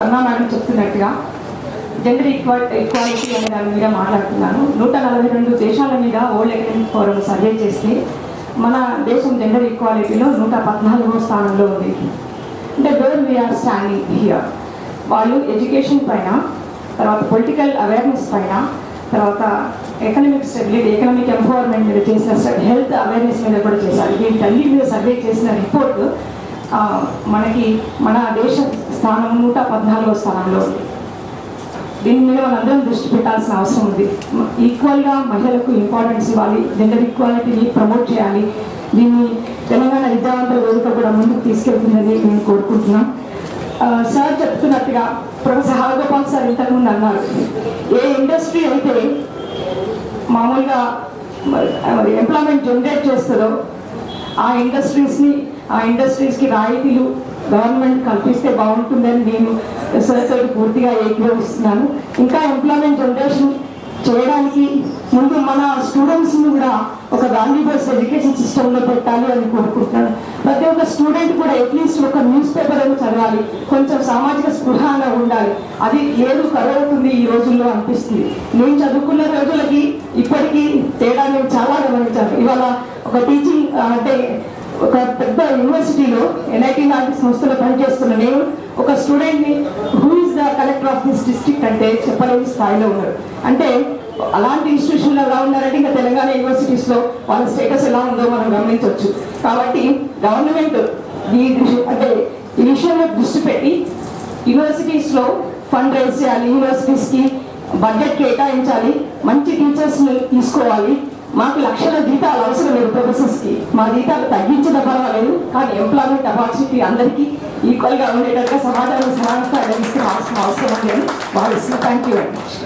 అన్నా మేడం చెప్తున్నట్టుగా gender equality అనే దాని మీద మాట్లాడుతున్నాను. 142 దేశాల మీద వరల్డ్ ఎకనామిక్ ఫోరం సర్వే చేస్తే మన దేశం జెండర్ ఈక్వాలిటీలో 114వ స్థానంలో ఉంది. అంటే వేర్ వీఆర్ స్టాండింగ్ హియర్. వాళ్ళు ఎడ్యుకేషన్ పైన, తర్వాత పొలిటికల్ అవేర్నెస్ పైన, తర్వాత ఎకనామిక్ స్టెబిలిటీ, ఎకనామిక్ ఎంపవర్మెంట్ మీద చేసిన, హెల్త్ అవేర్నెస్ మీద కూడా చేశారు. వీటన్నిటి మీద సర్వే చేసిన రిపోర్ట్ మనకి మన దేశ స్థానం 114వ స్థానంలో ఉంది. దీని మీద మనందరం దృష్టి పెట్టాల్సిన అవసరం ఉంది. ఈక్వల్గా మహిళలకు ఇంపార్టెన్స్ ఇవ్వాలి, జెండర్ ఈక్వాలిటీని ప్రమోట్ చేయాలి. దీన్ని తెలంగాణ విద్యావంతుల వేదిక కూడా ముందుకు తీసుకెళ్తుందని మేము కోరుకుంటున్నాం. సార్ చెప్తున్నట్టుగా ప్రొఫెసర్ హారగోపాల్ సార్ ఇంతకుముందు అన్నారు, ఏ ఇండస్ట్రీ అయితే మామూలుగా ఎంప్లాయ్మెంట్ జనరేట్ చేస్తుందో ఆ ఇండస్ట్రీస్కి రాయితీలు గవర్నమెంట్ కల్పిస్తే బాగుంటుందని నేను సార్తో పూర్తిగా ఏకీభవిస్తున్నాను. ఇంకా ఎంప్లాయ్మెంట్ జనరేషన్ చేయడానికి ముందు మన స్టూడెంట్స్ని కూడా ఒక వాల్యూ బేస్డ్ ఎడ్యుకేషన్ సిస్టంలో పెట్టాలి అని కోరుకుంటున్నాను. ప్రతి ఒక్క స్టూడెంట్ కూడా అట్లీస్ట్ ఒక న్యూస్ పేపర్ అని చదవాలి, కొంచెం సామాజిక స్పృహ ఉండాలి. అది లేదు కరవుతుంది ఈ రోజుల్లో అనిపిస్తుంది. నేను చదువుకున్న రోజులకి ఇప్పటికీ తేడా నేను చాలా గమనించాను. ఇవాళ ఒక టీచింగ్ అంటే ఒక పెద్ద యూనివర్సిటీలో NIT లాంటి సంస్థలో పనిచేస్తున్న నేను ఒక స్టూడెంట్ని who is the collector of this district అంటే చెప్పలేని స్థాయిలో ఉన్నారు. అంటే అలాంటి ఇన్స్టిట్యూషన్లో ఎలా ఉన్నారంటే ఇంకా తెలంగాణ యూనివర్సిటీస్లో వాళ్ళ స్టేటస్ ఎలా ఉందో మనం గమనించవచ్చు. కాబట్టి గవర్నమెంట్ ఈ విషయంలో దృష్టి పెట్టి యూనివర్సిటీస్లో ఫండ్ రైజ్ చేయాలి, యూనివర్సిటీస్కి బడ్జెట్ కేటాయించాలి, మంచి టీచర్స్ని తీసుకోవాలి. మాకు లక్షల జీతాలు అవసరం లేదు ప్రొఫెసర్స్కి, మా జీతాలు తగ్గించడం పర్వాలేదు, కానీ ఎంప్లాయ్మెంట్ ఆపర్చునిటీ అందరికీ ఈక్వల్గా ఉండేటట్టుగా సమాజాన్ని సమానంగా తీసుకురావాల్సిన అవసరం అని భావిస్తున్నాను. Thank you very much.